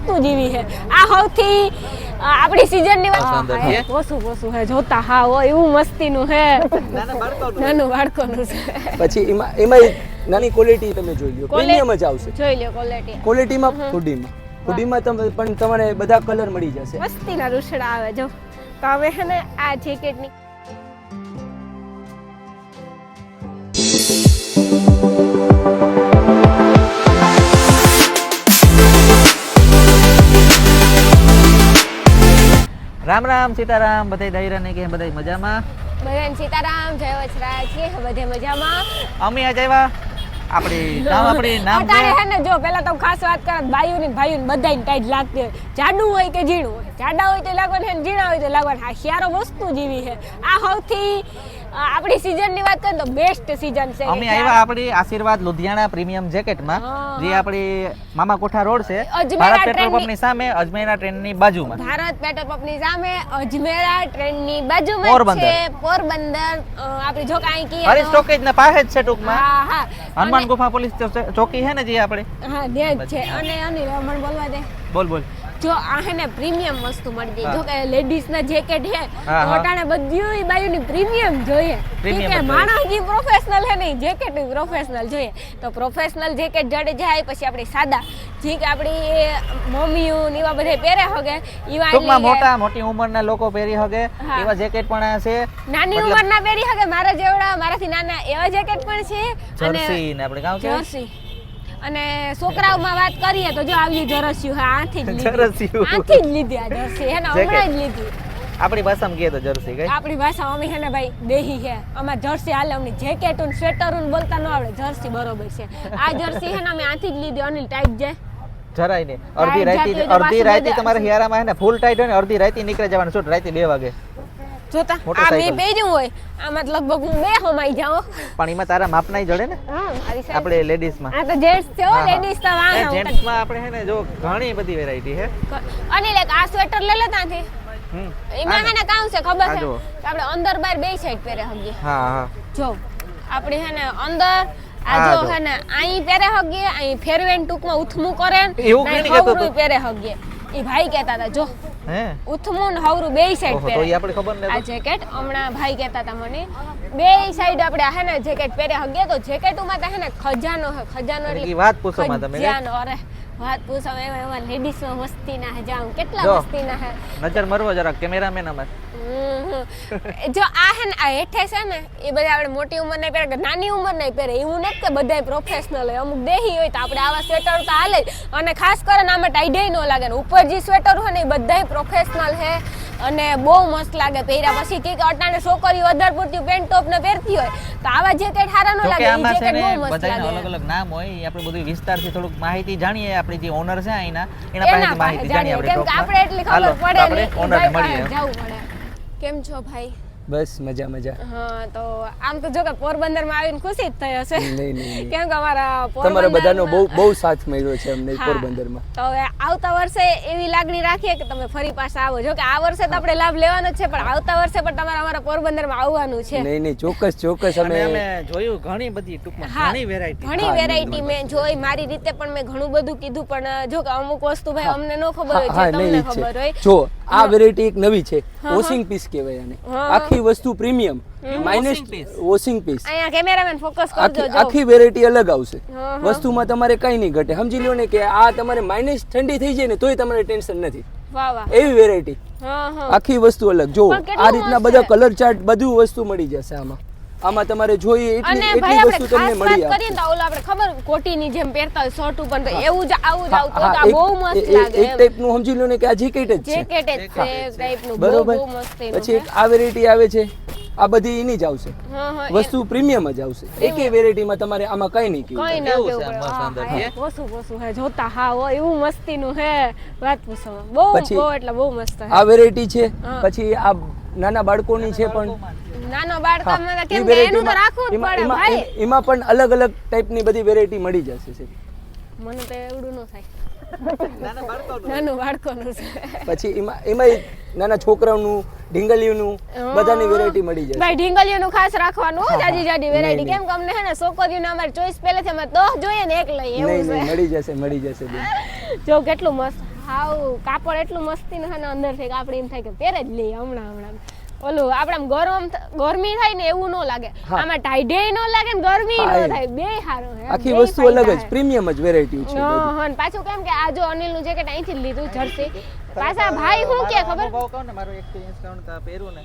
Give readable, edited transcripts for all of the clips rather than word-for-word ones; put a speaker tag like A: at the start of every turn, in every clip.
A: વસ્તુ જેવી છે આ સૌથી આપણી સીઝન ની વાત પોસું હે જોતા હા ઓ એવું મસ્તીનું હે નાનું બાળકોનું છે
B: પછી એમાં નાની ક્વોલિટી તમે જોઈ લ્યો પ્રીમિયમ જ આવશે
A: જોઈ લ્યો
B: ક્વોલિટીમાં હુડીમાં તમે પણ તમારે બધા કલર મળી જશે
A: મસ્તીના રૂસડા આવે જો તો હવે હે ને આ જેકેટની
C: રામ રામ સીતારામ બધાય દાયરા ને કે બધાય મજામાં
A: બધાને સીતારામ જય વચરા છીએ બધે મજામાં
C: અમે આજે આવ્યા આપણી નામ
A: અટાણે હે ને જો પહેલા તો ખાસ વાત કરત બાયુને ભાઈઓને બધાને ટાઈટ લાગતી હોય જાડું હોય કે ઝીણું હોય જાડા હોય તો લાગવાનું છે ઝીણા હોય તો લાગવાનું આ શિયાળો વસ્તુ જેવી છે આ સૌથી આપણી સીઝન ની વાત કરીએ તો બેસ્ટ સીઝન છે
C: અમે આવ્યા આપણી આશીર્વાદ લુધિયાણા પ્રીમિયમ જેકેટમાં જે આપણી મામા કોઠા રોડ છે ભારત પેટ્રોલ પંપની સામે અજમેરા ટ્રેનની બાજુમાં
A: ભારત પેટ્રોલ પંપની સામે અજમેરા ટ્રેનની બાજુમાં છે પોરબંદર આપણી જો કાઈ કી
C: હરી સ્ટોકેજ ના પાસે જ છે ટૂંકમાં
A: હા હા
C: હનુમાન ગુફા પોલીસ ચોકી છે ને જે આપણે
A: હા ત્યાં જ છે અને અનિલ મને બોલવા દે
C: બોલ
A: જો આ હે ને પ્રીમિયમ વસ્તુ મળી જાય જો કે લેડીઝ ના જેકેટ છે ઓટાણે બધી બાયુની પ્રીમિયમ જોઈએ કે માણસ જે પ્રોફેશનલ હે ને જેકેટ પ્રોફેશનલ જોઈએ તો પ્રોફેશનલ જેકેટ જડે જાય પછી આપણી સાદા જે કે આપણી મમ્મીઓ ને એવા બધા પહેરે હગે ઈવા
C: ટૂંકમાં મોટી ઉંમરના લોકો પહેરી હગે એવા જેકેટ પણ છે
A: નાની ઉંમરના પહેરી હગે મારા જેવડા મારાથી નાના એવા જેકેટ પણ છે અને
C: જર્સી ને આપણે ગામ
A: જર્સી અને છોકરાઓમાં વાત કરીએ તો જો આવી જર્સી હા આથી જ લીધી આ જર્સી હે ને હમણાં જ લીધી
C: આપણી ભાષામાં કહીએ તો જર્સી કઈ
A: આપણી ભાષામાં અમે હે ને ભાઈ દેહી છે અમાર જર્સી હાલે અમને જેકેટ અને સ્વેટર ને બોલતા ન આવડે જર્સી બરોબર છે આ જર્સી હે ને અમે આથી જ લીધી અનિલ ટાઈટ જાય
C: જરાય ને અડધી રાતી તમારે હિયારામાં હે ને ફૂલ ટાઈટ હોય ને અડધી રાતી નીકળે જવાનું શૂટ રાતી 2 વાગે
A: જોતા આ મે બેજું હોય આમાં લગભગ હું બે હમાઈ જાઉં પણ
C: એમાં તારા માપ નહીં જડે ને આપણે લેડીઝ માં
A: આ તો જેન્ટ્સ છે હો લેડીઝ તો વાહ
C: જેન્ટ્સ માં આપણે હે ને જો ઘણી બધી વેરાયટી છે
A: અને લાઈક આ સ્વેટર લે લેતા થી એમાં હે ને કામ છે ખબર છે આપણે અંદર બહાર બે સાઈડ પહેરે હગીએ
C: હા
A: જો આપણે હે ને અંદર આ જો હે ને અહીં પહેરે હગીએ અહીં ફેરવેન ટૂંકમાં ઉથમું કરે
C: એવું કેની કહેતો તો
A: પહેરે હગીએ એ ભાઈ કહેતા હતા જો
C: હે
A: ઉથમું ને હવરું બેય સાઈડ પહેરે
C: તો ઈ આપણે ખબર નહી
A: આ જેકેટ હમણાં ભાઈ કહેતા હતા મને બેય સાઈડ આપણે હે ને જેકેટ પહેરે હગીએ તો જેકેટમાં તો હે ને ખજાનો એટલે
C: વાત પૂછો માં તમે
A: ખજાનો અરે વાત પૂછો એમાં લેડીઝ માં મસ્તી ના હે જાઉં કેટલા મસ્તી ના હે
C: નજર મરવો જરા કેમેરામેન અમાર
A: જો આ હે ને આ હેઠે છે ને એ બધા આપણે મોટી ઉંમર નહીં પહેરે કે નાની ઉંમર નહીં પહેરે એવું નથી કે બધાય પ્રોફેશનલ હોય અમુક દેહી હોય તો આપણે આવા સ્વેટર તો હાલે અને ખાસ કરીને આમાં ટાઈડે ન લાગે ને ઉપર જે સ્વેટર હોય ને એ બધાય પ્રોફેશનલ હે અને બહુ મસ્ત લાગે પહેર્યા પછી કે અટાણે છોકરીઓ વધારે પૂરતી પેન્ટ ટોપ ને પહેરતી હોય તો આવા જેકેટ સારા ન લાગે એ જેકેટ બહુ મસ્ત લાગે
C: અલગ અલગ નામ હોય આપણે બધું વિસ્તારથી થોડુંક માહિતી જાણીએ આપણી જે ઓનર છે એના પાસેથી માહિતી જાણીએ આપણે
A: કેમ કે આપણે એટલી ખબર પડે નહીં આપણે જવું પડે કેમ છો ભાઈ
B: બસ મજા
A: હા તો આમ તો જો કે પોરબંદર માં આવીને ખુશી જ થઈ હશે
B: નહીં
A: કેમ કે અમારા
B: તમારા બધાનો બહુ સાથ મળ્યો છે અમને પોરબંદરમાં
A: તો હવે આવતા વર્ષે એવી લાગણી રાખીએ કે તમે ફરી પાછા આવો જો કે આ વર્ષે તો આપણે લાભ લેવાનો છે પણ આવતા વર્ષે પણ તમારે અમારા પોરબંદરમાં આવવાનું છે
B: નહીં ચોક્કસ
C: અમે જોયું ઘણી બધી ટૂંકમાં
A: ઘણી વેરાયટી મેં જોઈ મારી રીતે પણ મેં ઘણું બધું કીધું પણ જો કે અમુક વસ્તુ ભાઈ અમને ન ખબર હોય છે તમને ખબર હોય
B: જો આ વેરાયટી એક નવી છે વોશિંગ પીસ કહેવાય આને આખી વસ્તુ પ્રીમિયમ માઇનસ વોશિંગ પીસ
A: અહીંયા કેમેરામેન ફોકસ કરજો જો
B: આખી વેરાયટી અલગ આવશે વસ્તુમાં તમારે કઈ નહીં ઘટે સમજી લો ને કે આ તમારે માઇનસ ઠંડી થઈ જાય ને તોય તમારે ટેન્શન નથી
A: વાહ વાહ
B: એવી વેરાયટી આખી વસ્તુ અલગ જો આ રીતના બધા કલર ચાર્ટ બધું વસ્તુ મળી જશે આમાં તમારે જોઈએ એટલી વસ્તુ તમને મળી આવે
A: કરીએ તો ઓલા આપણે ખબર કોટીની જેમ પહેરતા હોય શર્ટ ઉપર તો એવું જ આવું જ આવતું તો બહુ મસ્ત લાગે
B: એક ટાઈપનું સમજી લો ને કે આ જેકેટ જ છે
A: ટાઈપનું
B: બરોબર
A: બહુ મસ્ત
B: પછી એક આ વેરાયટી આવે છે આ બધી એની જ આવશે વસ્તુ પ્રીમિયમ જ આવશે એકે વેરાયટીમાં તમારે આમાં કઈ નહીં
A: કઈ ના કેવું પોસું હે જોતા હા ઓ એવું મસ્તીનું હે વાત પૂછો બહુ એટલે બહુ મસ્ત હે
B: આ વેરાયટી છે પછી આ નાના બાળકોની છે પણ
A: નાનો બાળકામાં કેમ કે એનું તો રાખવું જ પડે ભાઈ
B: એમાં પણ અલગ અલગ ટાઈપની બધી વેરાયટી મળી જશે
A: મને તો એવડું ન થાય નાનું બાળકોનું છે
B: પછી એમાં નાના છોકરાઓનું ઢીંગલીઓનું બધાની વેરાયટી મળી જશે
A: ભાઈ ઢીંગલીઓનું ખાસ રાખવાનું હો જાજી વેરાયટી કેમ કે અમને હે ને છોકરીઓને અમારી ચોઈસ પહેલેથી અમે તો જોઈએ ને એક લઈએ એવું છે
B: મળી જશે
A: જો કેટલું મસ્ત હાવ કાપડ એટલું મસ્તી ને અંદર થી આપણે એમ થાય કે પહેરે જ લઈએ હમણાં ઓલું આપણે ગરમી થાય ને એવું ન લાગે, આમાં ટાઈડે ન લાગે ને ગરમી ન થાય, બે સારું છે.
B: આખી વસ્તુ અલગ જ પ્રીમિયમ જ વેરાયટી છે.
A: હા, પાછું કેમ કે આ જો અનિલ નું જેકેટ અહીંથી જ લીધું જર્સી. પાછા ભાઈ હું કે ખબર
C: ભાવ કહું ને મારો એક્સપિરિયન્સ કહું ને પહેરું ને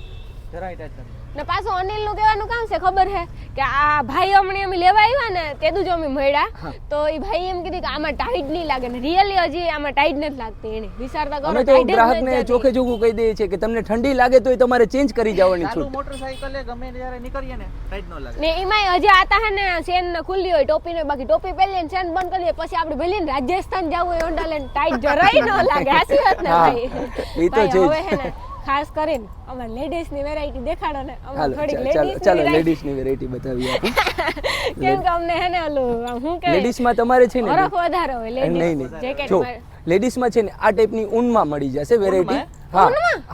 C: જરાય ટચ નથી.
A: ને પાછું અનિલ નું કહેવાનું કામ છે ખબર છે કે આ ભાઈ અમને અમે લેવા આવ્યા ને તેદું જો અમે મળ્યા તો એ ભાઈ એમ કીધું કે આમાં ટાઈટ નહીં લાગે ને રિયલી હજી આમાં ટાઈટ નથી લાગતી. એને વિચારતા કરો
B: અમે તો ગ્રાહકને ચોખે ચોખ્ખું કહી દઈએ છે કે તમને ઠંડી લાગે તો તમારે ચેન્જ કરી જવાની
C: ચાલુ
B: છૂટ.
C: મોટરસાઇકલ ગમે ત્યારે નીકળીએ ને ટાઈટ ન લાગે.
A: ને એમાંય હજી આતા હે ને ચેન ખુલ્લી હોય ટોપી ને, બાકી ટોપી પહેરીએ ને ચેન બંધ કરીએ પછી આપણે ભલે ને રાજસ્થાન જવું હોય હોન્ડા લઈને ટાઈટ જરાય ન લાગે. હાચી વાત ને ભાઈ?
B: એ તો છે
A: હવે હે ને ખાસ કરીને અમાર લેડીઝ ની વેરાયટી દેખાડો ને. અમાર થોડીક
B: ચાલો લેડીઝ ની વેરાયટી બતાવી આપો.
A: કેમ કે અમને હે ને ઓલું હું કે
B: લેડીઝ માં તમારે છે ને
A: હરખ વધારે હોય
B: નહીં
A: લેડીઝ જેકેટ
B: જો
A: માં.
B: લેડીઝ માં છે ને આ ટાઈપની ઊનમાં મળી જશે વેરાયટી. હા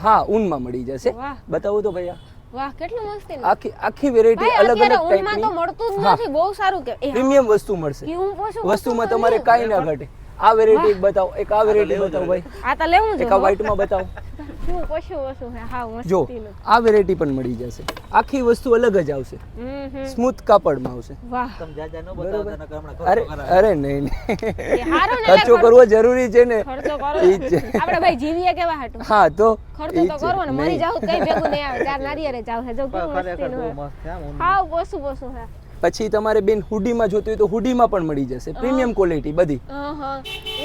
B: હા ઊનમાં મળી જશે.
A: વાહ.
B: બતાવું તો ભૈયા
A: વાહ કેટલું મસ્ત છે.
B: આખી વેરાયટી અલગ અલગ
A: ઊનમાં તો
B: ટાઈપની
A: મળતું જ નથી. બહુ સારું કે
B: પ્રીમિયમ વસ્તુ મળશે.
A: હું પૂછું
B: વસ્તુમાં તમારે કાઈ ના ઘટે. આ વેરાયટી બતાવો, એક આ વેરાયટી બતાવો ભાઈ,
A: આ તો લેવું છે.
B: એક આ વ્હાઈટ માં બતાવો.
A: શું પૂછું વસ્તુ છે હા
B: જો
A: મસ્તીનું.
B: આ વેરાયટી પણ મળી જશે. આખી વસ્તુ અલગ જ આવશે, સ્મૂથ કાપડમાં આવશે.
A: વાહ
C: તમે જાજા ન બતાવતા નકર હમણાં
B: અરે
C: ખર્ચો કરાવે.
B: અરે નહીં
A: એ હારું ને
B: ખર્ચો કરવો જરૂરી છે ને.
A: ખર્ચો કરો
B: ઈ જ છે.
A: આપણે ભાઈ જીવીએ કેવા હાટું
B: હા તો
A: ખર્ચો તો કરવો ને. મરી જાવ કઈ ભેગું નહીં આવે. ચાર નારિયેળે જાવ છે જો કેવું
C: ખરેખર બહુ
A: મસ્તીનું
C: મસ્ત છે આમ.
A: હા પોસું છે.
B: પછી તમારે બેન હુડીમાં જોતું હોય તો હુડીમાં પણ મળી જશે. પ્રીમિયમ ક્વોલિટી બધી.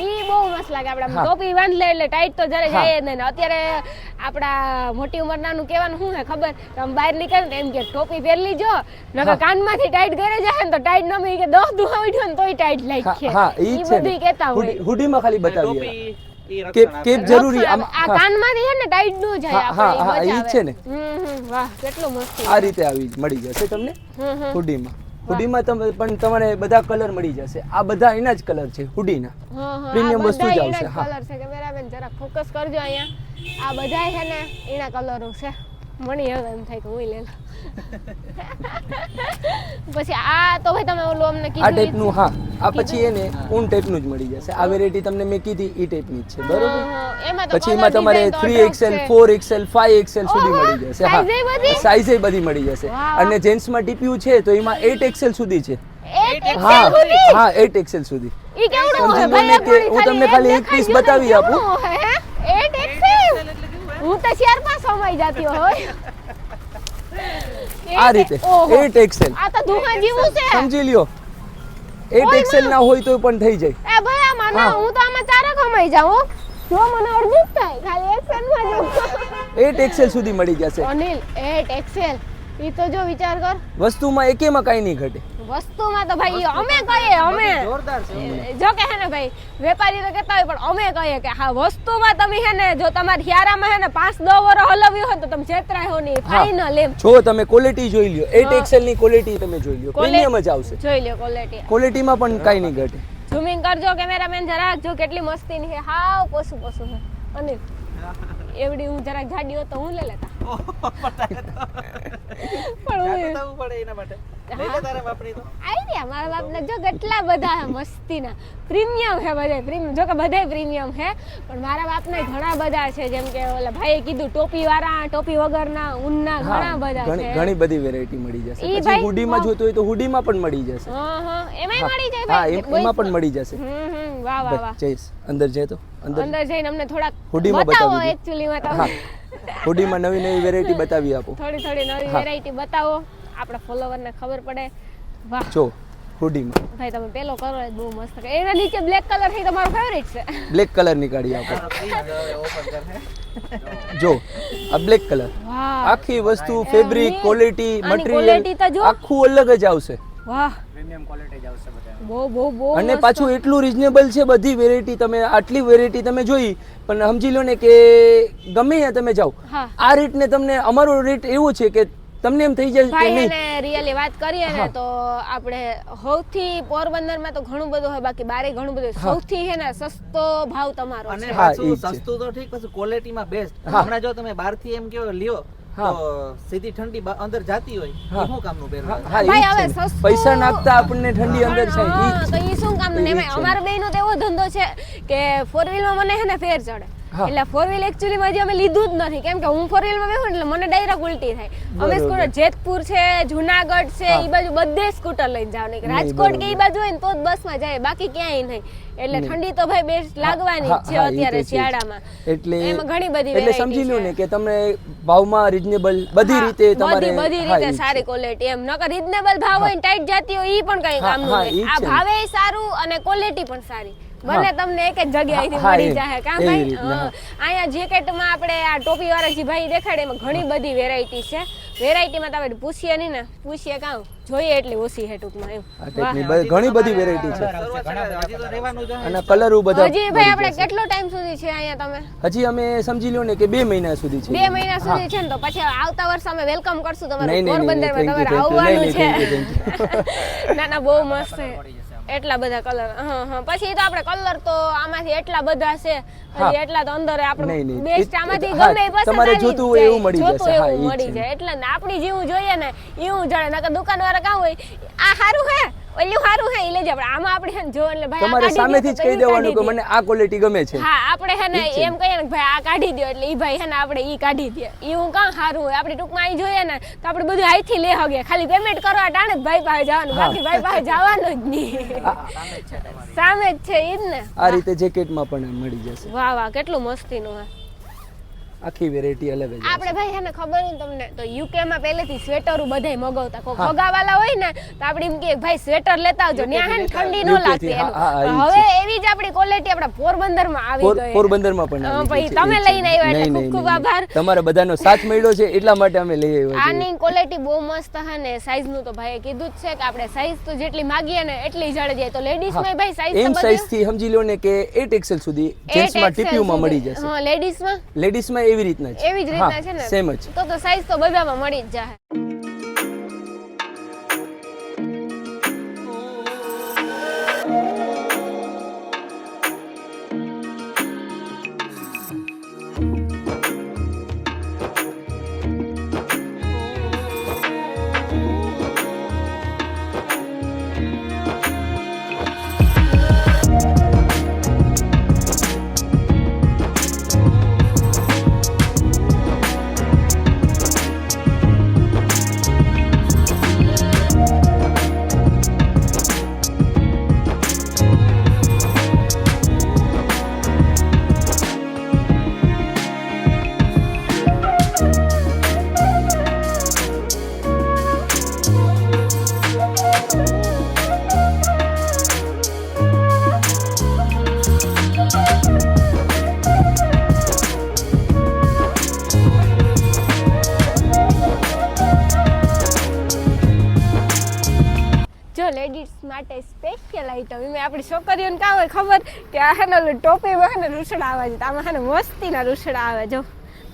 A: ઈ બહુ મસ્ત લાગે. આપણે આમ ટોપી બાંધ લે એટલે ટાઈટ તો જરે જાય જ નહીં. અત્યારે આપડા મોટી ઉંમરનાનું કહેવાનું શું છે ખબર, આમ બહાર નીકળે ને એમ કે ટોપી પહેરી જો નકર કાનમાંથી ટાઈટ કરે જાય ને તો ટાઈટ ન મી કે 10 દુહા ઉઠ્યો ને તોય ટાઈટ લાગી
B: હા ઈ છે
A: બધી કહેતા હોય.
B: હુડીમાં ખાલી બતાવીએ.
C: ટોપી ઈ
B: કેપ
C: રક્ષણ
B: કેપ જરૂરી આમ.
A: આ કાનમાંથી છે ને ટાઈટ નું જાય
B: હા
A: આપણે
B: હા ઈ છે ને.
A: વાહ કેટલું મસ્ત.
B: આ રીતે આવી મળી જશે તમને હુડીમાં. હુડીમાં તમે પણ તમારે બધા કલર મળી જશે. આ બધા એના જ કલર છે હુડીના. પ્રીમિયમ વસ્તુ જ આવશે. હા
A: કલર છે કેમેરામેન જરા ફોકસ કરજો અહીંયા. આ બધા છે ને એના કલરો છે. મને હવે એમ થાય કે હું લઈ લઉં. પછી આ તો ભાઈ તમે ઓલું અમને
B: આ
A: કીધું
B: ટાઈપનું. હા આ પછી એને ઊન ટાઈપનું જ મળી જશે. આ વેરાયટી તમને મેં કીધી ઈ ટાઈપની જ છે બરોબર.
A: એમાં તો
B: પછી એમાં તમારે 3XL 4XL 5XL સુધી મળી જશે. હા સાઈઝ એ બધી મળી જશે. અને જેન્ટ્સ માં ટીપીયુ છે તો એમાં 8XL સુધી છે. હા હા 8XL સુધી.
A: ઈ કેવડું
B: સમજી
A: હોય
B: લો ને
A: ભાઈ?
B: કે હું તમને ખાલી એક પીસ બતાવી આપું.
A: 8XL હું તો 4-5 સમાઈ જાતી હોય.
B: આ રીતે 8XL.
A: આ તો દુહા જેવું છે.
B: સમજી લ્યો 8XL ના હોય તો પણ થઈ જાય.
A: એ ભાઈ આમાં ના હું તો આમાં 4 ખમાઈ જાઉં. જો મને અડધું જ થાય ખાલી XL માં જો.
B: 8XL સુધી મળી જશે.
A: અનિલ 8XL ઈ તો જો વિચાર કર.
B: વસ્તુમાં એકેમાં કાઈ નહીં ઘટે.
A: વસ્તુમાં તો ભાઈ અમે કહીએ અમે
C: જોરદાર છે.
A: જો કે હે ને ભાઈ વેપારી તો કહેતા હોય પણ અમે કહીએ કે હા વસ્તુમાં તમે હે ને જો તમારે હિયારામાં હે ને 5-10 વર્ષ હલવ્યું હોય તો તમે છેતરાય હો નહીં. ફાઇનલ એમ
B: જો તમે ક્વોલિટી જોઈ લ્યો. 8XL ની ક્વોલિટી તમે જોઈ લ્યો. પ્રીમિયમ જ આવશે.
A: જોઈ લ્યો ક્વોલિટી.
B: ક્વોલિટીમાં પણ કાઈ નહીં ઘટે.
A: ઝૂમિંગ કરજો કેમેરામેન જરાક જો કેટલી મસ્તી ની છે. હાવ પોસું છે અનિલ. એવડી હું જરાક જાડી હોત તો હું લઈ લેતા. પણ હું
C: જાતું પડે એના માટે. લઈ લે તારે વાપરી તો.
A: આઈડિયા મારા બાપને જો કેટલા બધા હે મસ્તીના. પ્રીમિયમ હે બધે પ્રીમિયમ. જો કે બધે પ્રીમિયમ હે પણ મારા બાપને ઘણા બધા છે. જેમ કે ઓલા ભાઈએ કીધું ટોપી વાળા, ટોપી વગરના, ઊનના ઘણા બધા છે.
B: ઘણી બધી વેરાયટી મળી જશે.
A: ઈ
B: પછી
A: ભાઈ
B: હુડીમાં જોતું હોય તો હુડીમાં પણ મળી જશે.
A: એમાંય મળી જાય
B: હા
A: ભાઈ.
B: એમાં પણ મળી જશે.
A: વાહ વાહ વાહ.
B: જઈશ અંદર જાય તો
A: અંદર જઈને અમને થોડાક
B: હુડીમાં
A: બતાવો
B: બતાવી દો.
A: એકચ્યુઅલી માં
B: હા
A: તમે
B: હુડીમાં નવી નવી વેરાયટી બતાવી આપો.
A: થોડી નવી વેરાયટી બતાવો આપણા ફોલોવરને ખબર પડે. વાહ
B: જો હુડીમાં
A: ભાઈ તમે પેલો કરો એ બહુ મસ્ત છે. એના નીચે બ્લેક કલર છે તમારો ફેવરિટ છે.
B: બ્લેક કલર નીકાળી આપો.
C: ઓપન કર.
B: જો આ બ્લેક કલર.
A: વાહ
B: આખી વસ્તુ ફેબ્રિક ક્વોલિટી
A: આની
B: મટીરીયલ
A: quality તો જો.
B: આખું અલગ જ આવશે.
A: વાહ
C: પ્રીમિયમ ક્વોલિટી જ આવશે બધા.
A: બહુ
B: અને પાછું એટલું રીઝનેબલ છે. બધી વેરાયટી તમે આટલી વેરાયટી તમે જોઈ પણ સમજી લો ને કે ગમે ત્યાં તમે જાઓ
A: હા
B: આ રેટને તમને અમારો રેટ એવો છે કે તમને એમ થઈ જાય કે
A: ભાઈ
B: નહીં.
A: એને રિયલી વાત કરીએ ને તો આપણે સૌથી પોરબંદરમાં તો ઘણું બધું હોય બાકી બારે ઘણું બધું હોય. સૌથી હે ને સસ્તો ભાવ તમારો
C: અને
A: છે.
B: હા,
C: પાછું
B: ઈ જ છે.
C: સસ્તું તો ઠીક પછી ક્વોલિટીમાં બેસ્ટ.
B: હા.
C: હમણાં જો તમે બહારથી એમ કેવો લ્યો
B: હા.
C: તો સીધી ઠંડી અંદર જાતી હોય
B: હા.
C: એ શું કામનું પહેરવું?
B: હા ઈ
A: ભાઈ,
B: જ
A: હવે
B: છે ને.
A: સસ્તું-
B: પૈસા નાખતા આપણને ઠંડી અંદર છે ઈ જ
A: તો
B: છે.
A: ઈ શું કામ ને
B: ઈ જ
A: એમાં
B: છે.
A: અમારા બેયનો તો એવો ધંધો છે કે ફોર વ્હીલ માં મને હે ને ફેર ચડે
B: હા.
A: એટલે ફોર વ્હીલ એકચ્યુઅલી માં હજી અમે લીધું જ નથી કેમ કે હું ફોર વ્હીલ માં બેહું એટલે મને ડાયરેક્ટ ઉલટી થાય અમે
B: બરોબર.
A: સ્કૂટર જેતપુર છે જુનાગઢ છે
B: હા.
A: ઈ બાજુ બધે સ્કૂટર લઈને જવાનું
B: નહીં,
A: રાજકોટ કે ઈ
B: બરોબર.
A: બાજુ હોય ને તો જ બસમાં જાય બાકી ક્યાંય નહીં એટલે
B: નહીં.
A: ઠંડી તો ભાઈ બેસ્ટ લાગવાની જ છે
B: હા, ઈ તો
A: અત્યારે
B: છે જ.
A: શિયાળામાં
B: એટલે
A: એમાં ઘણી બધી
B: એટલે
A: variety
B: સમજી લ્યો
A: છે.
B: ને કે તમે ભાવમાં રીઝનેબલ બધી
A: હા,
B: રીતે તમારે
A: બધી
B: હા,
A: રીતે
B: ઈ જ
A: સારી
B: છે.
A: ક્વોલિટી એમ નકર રીઝનેબલ ભાવ હોય ને ટાઈટ જાતી હોય ઈ પણ કઈ
B: હા,
A: કામનું
B: હા,
A: નહીં
B: ઈ જ
A: આ
B: છે ને.
A: ભાવે સારું અને ક્વોલિટી પણ સારી બંને તમને એક જ જગ્યાએથી
B: હા,
A: મળી
B: એમ.
A: જાય કા
B: એવી
A: ભાઈ
B: રીતના,
A: હા. અહીંયા જેકેટમાં આપણે આ ટોપી વાળા જે ભાઈ દેખાડે એમાં ઘણી બધી વેરાયટી છે વેરાયટીમાં તમે પૂછીએ નહીં ને પૂછીએ કાં જોઈએ એટલી ઓછી છે ટૂંકમાં એમ
B: આ ટાઈપની ઘણી બધી વેરાયટી છે
C: હજી તો રહેવાનું જ હશે.
B: અને કલરો બધા
A: હજી ભાઈ આપણે
B: મળી જશે.
A: કેટલો ટાઈમ સુધી છે અહીંયા તમે
B: હજી અમે સમજી લ્યો ને કે 2 મહિના સુધી છે
A: 2 મહિના સુધી છે ને તો પછી આવતા વર્ષે અમે વેલકમ કરશું તમારું
B: નહીં, નહીં, નહીં,
A: પોરબંદરમાં
B: thank you,
A: તમારે
B: thank you.
A: આવવાનું
B: નહીં, નહીં,
A: છે ના ના બહુ મસ્ત છે એટલા બધા કલર હા પછી તો આપણે કલર તો આમાંથી એટલા બધા છે
B: હા.
A: હજી એટલા તો અંદર આપણે
B: નહીં, નહીં.
A: બેસ્ટ આમાંથી
B: હા,
A: ગમે એ પસંદ
B: તમારે
A: આવી જ
B: જોતું હોય એવું
A: જાય.
B: મળી
A: જોતું
B: જશે. હા,
A: એવું
B: ઈ જ
A: મળી
B: છે.
A: જાય એટલે ને આપણી જેવું જોઈએ ને એવું જડે નકર દુકાનવાળા કાં હોય આ સારું હે ઓલું સારું હે ઈ લેજે આપણે આમાં આપણે હે ને જો એટલે ભાઈ આ
B: તમારે
A: કાઢી
B: સામેથી જ
A: દ્યો તો
B: કહી
A: ઈ
B: દેવાનું કે
A: કાઢી
B: મને આ ક્વોલિટી ગમે છે
A: હા આપણે હે ને
B: ઈ જ છે.
A: એમ કહીએ ને કે ભાઈ આ કાઢી દો એટલે ઈ ભાઈ હે ને આપણે ઈ કાઢી દે ઈ હું કાં સારું હોય આપણે ટૂંકમાં અહીં જોઈએ ને તો આપણે બધું અહીંથી લે હગે ખાલી પેમેન્ટ કરવા ટાણે જ ભાઈ પાસે જવાનું બાકી ભાઈ પાસે જવાનું જ નહીં સામે જ છે ઈ જ ને
B: આ રીતે જેકેટમાં પણ મળી જશે
A: વાહ વાહ કેટલું મસ્તીનું હે
B: આખી વેરાયટી અલગ જ
A: આપણે ભાઈ હે ને ખબર નહીં તમને તો યુકે માં પહેલેથી સ્વેટરો બધાય મગાવતા કોઈ
B: હા.
A: ફગાવાલા હોય ને તો આપણે એમ કે ભાઈ સ્વેટર લેતા આવજો ત્યાં હે ને ઠંડી ન
B: UK થી,
A: લાગતી
B: હા, હા,
A: એનું.
B: ઈ
A: હવે
B: છે.
A: એવી જ આપણી ક્વોલિટી આપણા પોરબંદરમાં આવી ગઈ
B: પોરબંદરમાં પણ આવી
A: ભાઈ
B: ગઈ છે.
A: તમે
B: ઈ છે.
A: લઈને આવ્યા એટલે
B: નહીં,
A: ખૂબ
B: નહીં,
A: ખૂબ
B: નહીં.
A: આભાર
B: તમારા બધાનો સાથ મળ્યો છે એટલા માટે અમે લઈ આવ્યા છીએ.
A: આની ક્વોલિટી બહુ મસ્ત હે ને સાઈઝ નું તો ભાઈએ કીધું જ છે કે આપણે સાઈઝ તો જેટલી માંગીએ ને એટલી જડી જાય તો લેડીઝ માં ભાઈ સાઈઝ
B: એમ સાઈઝ થી સમજી લો ને કે 8XL સુધી જેન્ટ્સ માં TPU માં મળી જશે
A: હા લેડીઝ માં
B: લેડીઝ માં એવી રીતના છે
A: એવી જ રીતના છે ને
B: સેમ જ
A: તો સાઈઝ તો બધામાં મળી જ જાય જો લેડીઝ માટે સ્પેશિયલ આઈટમ એમાં આપણી છોકરીઓને કાં હોય ખબર કે આ હે ને ઓલું ટોપીમાં હે ને રૂસડા આવે છે તો આમાં હે ને મસ્તીના રૂસડા આવે જો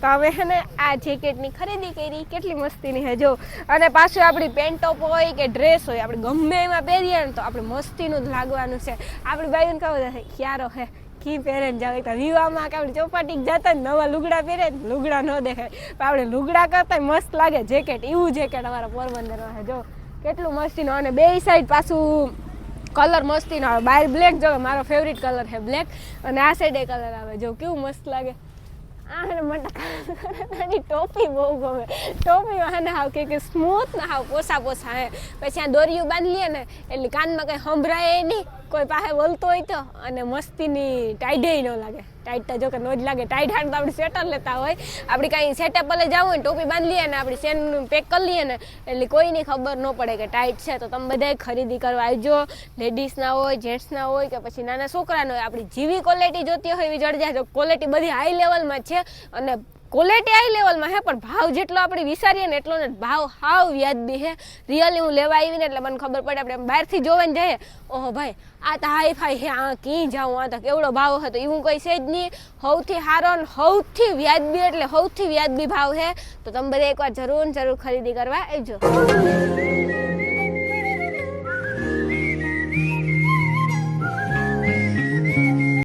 A: તો હવે હે ને આ જેકેટની ખરીદી કરી કેટલી મસ્તીની હે જો અને પાછું આપણી પેન્ટ ટોપ હોય કે ડ્રેસ હોય આપણે ગમે એમાં પહેરીએ ને તો આપણે મસ્તીનું જ લાગવાનું છે આપણી બાઈઓને કહું છે ક્યારો હે કી પહેરે ને જાવ તો વિવાહમાં કે આપણે ચોપાટી જતા ને નવા લુગડા પહેરે ને લુગડા ન દેખાય પણ આપણે લુગડા કરતાં મસ્ત લાગે જેકેટ એવું જેકેટ અમારા પોરબંદરમાં છે જો કેટલું મસ્તીનું અને બે સાઈડ પાછું કલર મસ્તીનો આવે બહાર બ્લેક જો મારો ફેવરિટ કલર છે બ્લેક અને આ સાઈડે કલર આવે જો કેવું મસ્ત લાગે આ હે ને મને ટોપી બહુ ગમે ટોપીમાં હે ને હાવ કે સ્મૂથ ને હાવ પોસા હે પછી આ દોરીયું બાંધી લઈએ ને એટલે કાનમાં કંઈ સંભળાય નહીં કોઈ પાસે બોલતો હોય તો અને મસ્તીની ટાઈડે ન લાગે ટાઈટ તો જો કે નો જ લાગે ટાઈટ હાડ તો આપણે સ્વેટર લેતા હોય આપણે કાંઈ સેટઅપ પર જવું હોય ને ટોપી બાંધી લઈએ ને આપણી સેન પેક કરી લઈએ ને એટલે કોઈની ખબર ન પડે કે ટાઈટ છે તો તમે બધાય ખરીદી કરવા આવજો લેડીઝના હોય જેન્ટ્સના હોય કે પછી નાના છોકરાના હોય આપણી જેવી ક્વોલિટી જોતી હોય એવી જડી જાય તો ક્વોલિટી બધી હાઈ લેવલમાં છે અને ક્વોલિટી હાઈ લેવલમાં હે પણ ભાવ જેટલો આપણે વિચારીએ ને એટલો ને ભાવ હાવ વ્યાજબી છે રિયલી હું લેવા આવી ને એટલે મને ખબર પડે આપણે બહારથી જોવાને જઈએ ઓહો ભાઈ આ તો હાઈ ફાઈ હે આ કી જાઉં આ તો કેવડો ભાવ હતો એવું કંઈ છે જ નહીં સૌથી સારો ને સૌથી વ્યાજબી એટલે સૌથી વ્યાજબી ભાવ છે તો તમે બધા એકવાર જરૂર ખરીદી કરવા આવજો